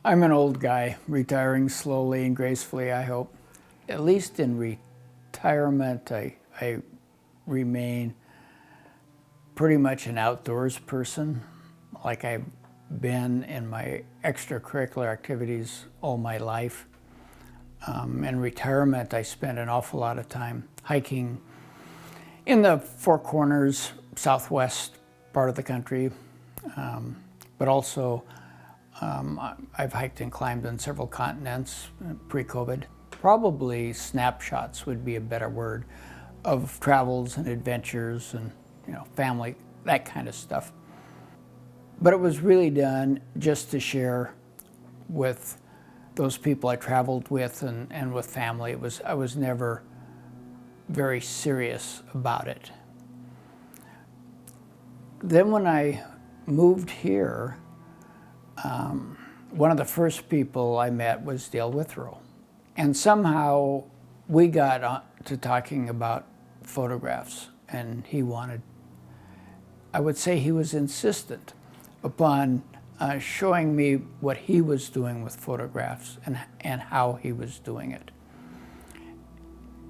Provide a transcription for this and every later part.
I'm an old guy, retiring slowly and gracefully, I hope. At least in retirement, I remain pretty much an outdoors person, like I've been in my extracurricular activities all my life. In retirement, I spend an awful lot of time hiking in the Four Corners, southwest part of the country, but also I've hiked and climbed on several continents pre-COVID. Probably snapshots would be a better word of travels and adventures and family, that kind of stuff. But it was really done just to share with those people I traveled with and with family. I was never very serious about it. Then when I moved here, one of the first people I met was Dale Withrow. And somehow we got to talking about photographs, and he wanted, I would say he was insistent upon showing me what he was doing with photographs and how he was doing it,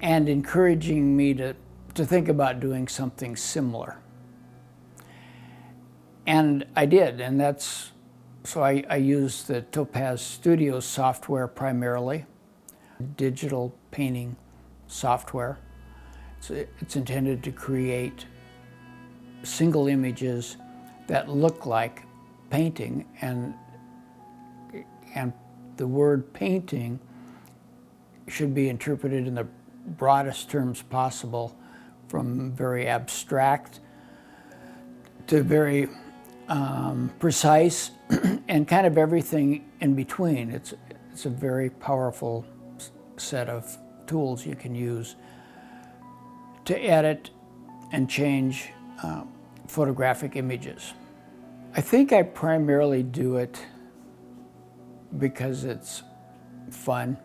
and encouraging me to think about doing something similar. And I did, and so I used the Topaz Studio software primarily, digital painting software. It's intended to create single images that look like painting, and the word painting should be interpreted in the broadest terms possible, from very abstract to very precise, and kind of everything in between. It's a very powerful set of tools you can use to edit and change photographic images. I think I primarily do it because it's fun.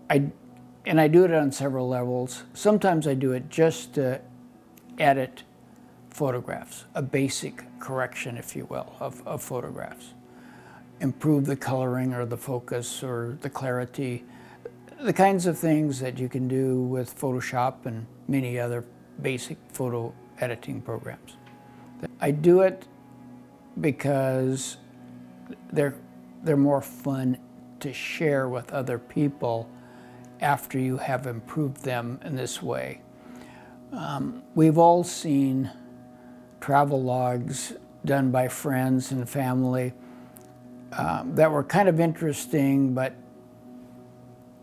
And I do it on several levels. Sometimes I do it just to edit photographs, a basic correction, if you will, of photographs. Improve the coloring or the focus or the clarity, the kinds of things that you can do with Photoshop and many other basic photo editing programs. I do it because they're more fun to share with other people after you have improved them in this way. We've all seen travel logs done by friends and family that were kind of interesting, but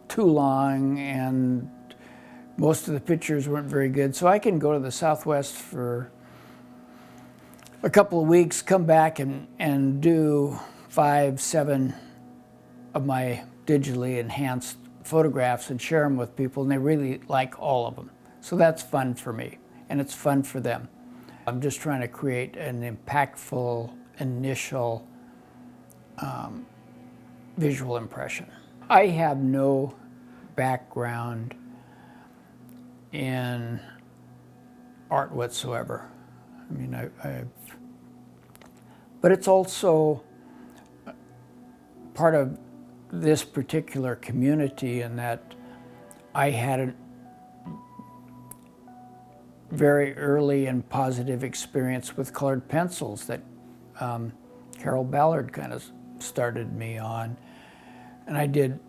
too long, and most of the pictures weren't very good. So I can go to the Southwest for a couple of weeks, come back and do 5, 7 of my digitally enhanced photographs and share them with people, and they really like all of them. So that's fun for me, and it's fun for them. I'm just trying to create an impactful initial visual impression. I have no background in art whatsoever. I mean, but it's also part of this particular community in that I had a very early and positive experience with colored pencils that Carol Ballard kind of started me on. And I did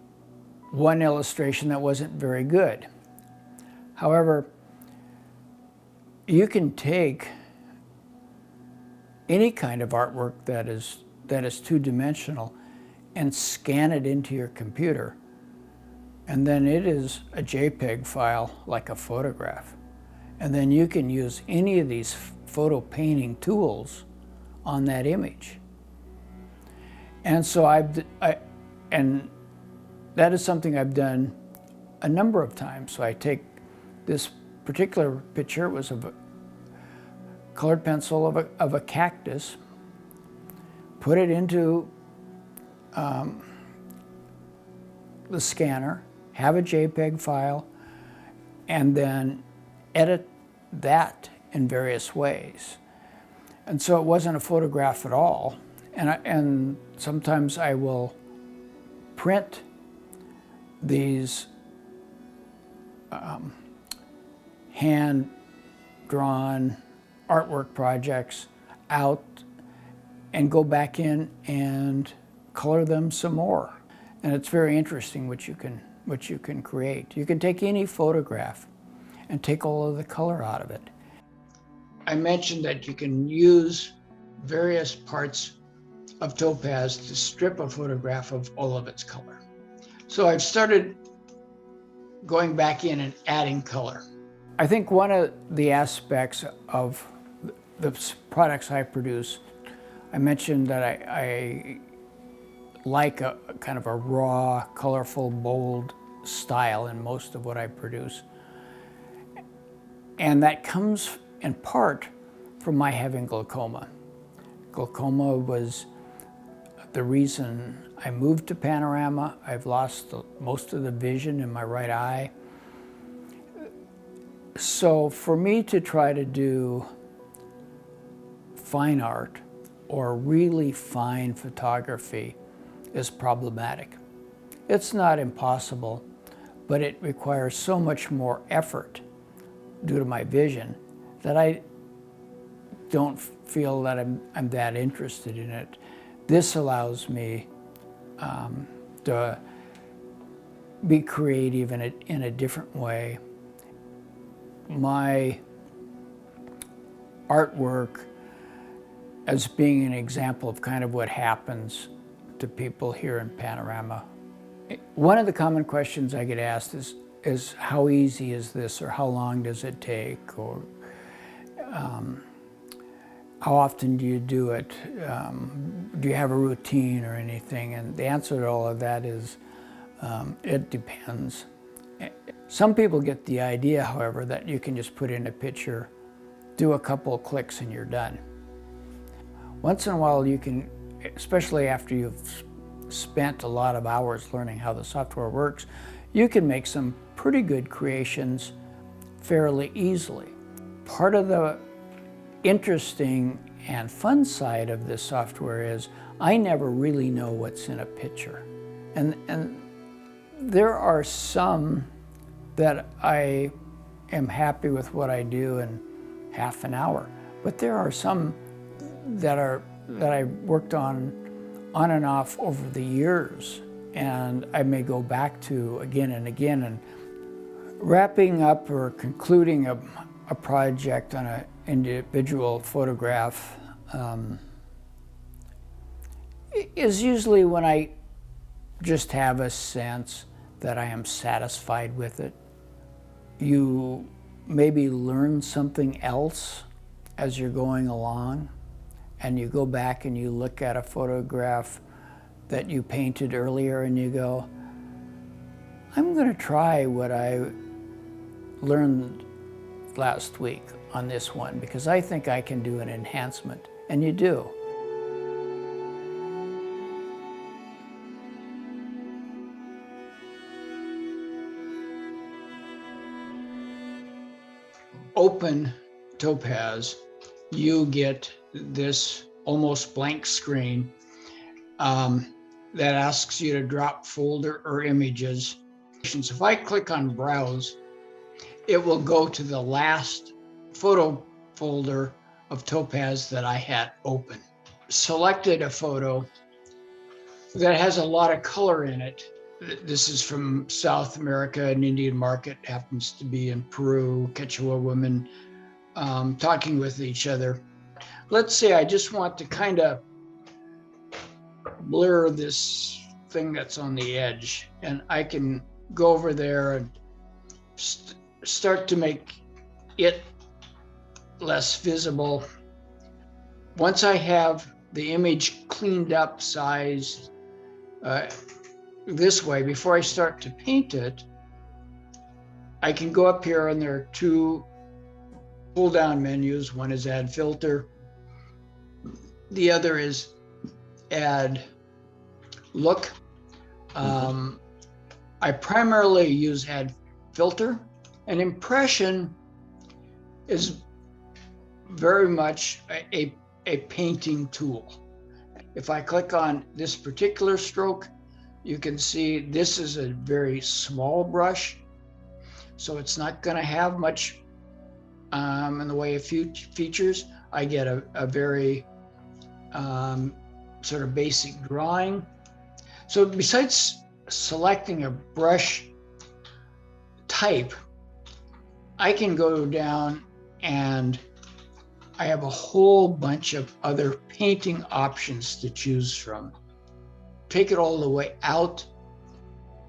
one illustration that wasn't very good. However, you can take any kind of artwork that is two-dimensional and scan it into your computer, and then it is a JPEG file like a photograph. And then you can use any of these photo painting tools on that image. And so and that is something I've done a number of times. So I take this particular picture, it was of a colored pencil of a cactus, put it into the scanner, have a JPEG file, and then edit that in various ways. And so it wasn't a photograph at all. And sometimes I will print these hand-drawn artwork projects out and go back in and color them some more. And it's very interesting what you can create. You can take any photograph and take all of the color out of it. I mentioned that you can use various parts of Topaz to strip a photograph of all of its color. So I've started going back in and adding color. I think one of the aspects of the products I produce, I mentioned that I like a kind of a raw, colorful, bold style in most of what I produce. And that comes in part from my having glaucoma. Glaucoma was the reason I moved to Panorama. I've lost most of the vision in my right eye. So for me to try to do fine art or really fine photography is problematic. It's not impossible, but it requires so much more effort due to my vision that I don't feel that I'm that interested in it. This allows me to be creative in a different way. My artwork as being an example of kind of what happens to people here in Panorama. One of the common questions I get asked is how easy is this, or how long does it take, or how often do you do it? Do you have a routine or anything? And the answer to all of that is it depends. Some people get the idea, however, that you can just put in a picture, do a couple of clicks, and you're done. Once in a while you can, especially after you've spent a lot of hours learning how the software works, you can make some pretty good creations fairly easily. Part of the interesting and fun side of this software is I never really know what's in a picture. And there are some that I am happy with what I do in half an hour, but there are some that I worked on and off over the years, and I may go back to again and again. And wrapping up or concluding a project on an individual photograph is usually when I just have a sense that I am satisfied with it. You maybe learn something else as you're going along, and you go back and you look at a photograph that you painted earlier and you go, I'm going to try what I learned last week on this one because I think I can do an enhancement. And you do. Open Topaz, you get this almost blank screen that asks you to drop folder or images. So if I click on Browse, it will go to the last photo folder of Topaz that I had open. Selected a photo that has a lot of color in it. This is from South America, an Indian market, happens to be in Peru, Quechua women talking with each other. Let's say I just want to kind of blur this thing that's on the edge, and I can go over there and start to make it less visible. Once I have the image cleaned up, sized this way, before I start to paint it, I can go up here and there are two pull-down menus. One is Add Filter. The other is Add Look. I primarily use Add Filter, and Impression is very much a painting tool. If I click on this particular stroke, you can see this is a very small brush, so it's not going to have much in the way of features. I get a very sort of basic drawing. So besides selecting a brush type, I can go down and I have a whole bunch of other painting options to choose from. Take it all the way out.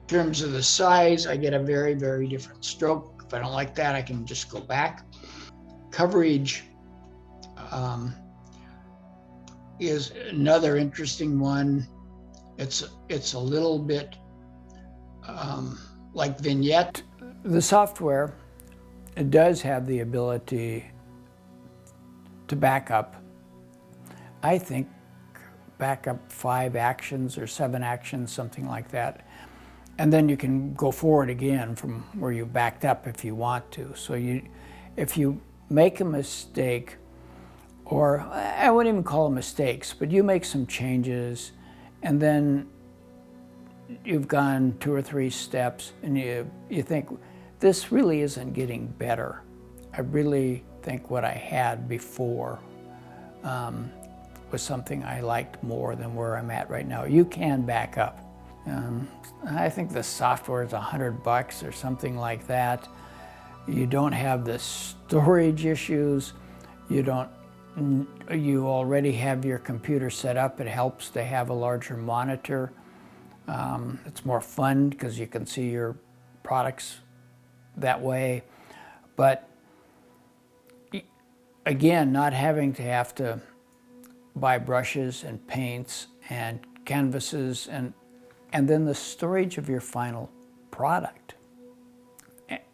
In terms of the size, I get a very, very different stroke. If I don't like that, I can just go back. Coverage is another interesting one. It's a little bit like vignette. The software, it does have the ability to back up. I think back up 5 actions or 7 actions, something like that. And then you can go forward again from where you backed up if you want to. So if you make a mistake, or I wouldn't even call them mistakes, but you make some changes and then you've gone 2 or 3 steps and you think, this really isn't getting better. I really think what I had before was something I liked more than where I'm at right now. You can back up. I think the software is $100 or something like that. You don't have the storage issues. You already have your computer set up. It helps to have a larger monitor. It's more fun because you can see your products that way. But again, not having to have to buy brushes and paints and canvases and then the storage of your final product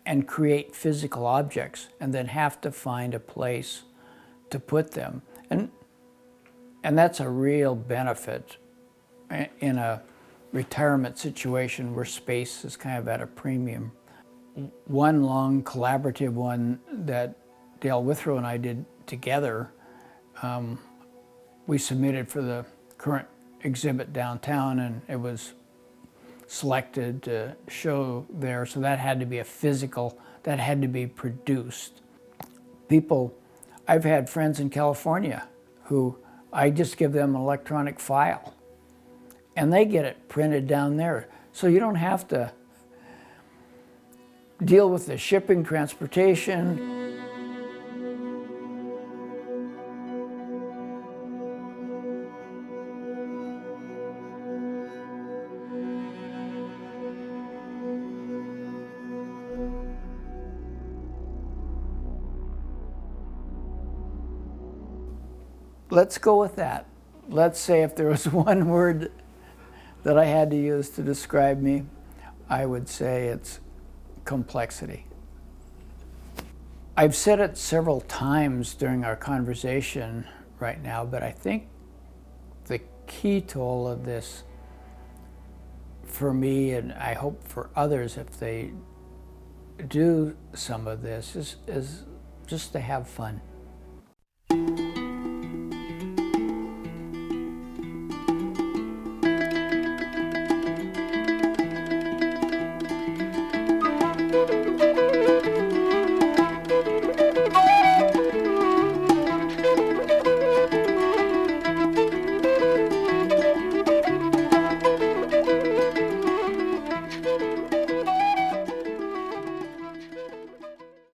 and create physical objects and then have to find a place to put them. And that's a real benefit in a retirement situation where space is kind of at a premium. One long collaborative one that Dale Withrow and I did together, we submitted for the current exhibit downtown and it was selected to show there, so that had to be a physical, that had to be produced. I've had friends in California who I just give them an electronic file and they get it printed down there. So you don't have to deal with the shipping, transportation. Let's go with that. Let's say if there was one word that I had to use to describe me, I would say it's complexity. I've said it several times during our conversation right now, but I think the key to all of this for me, and I hope for others if they do some of this, is just to have fun.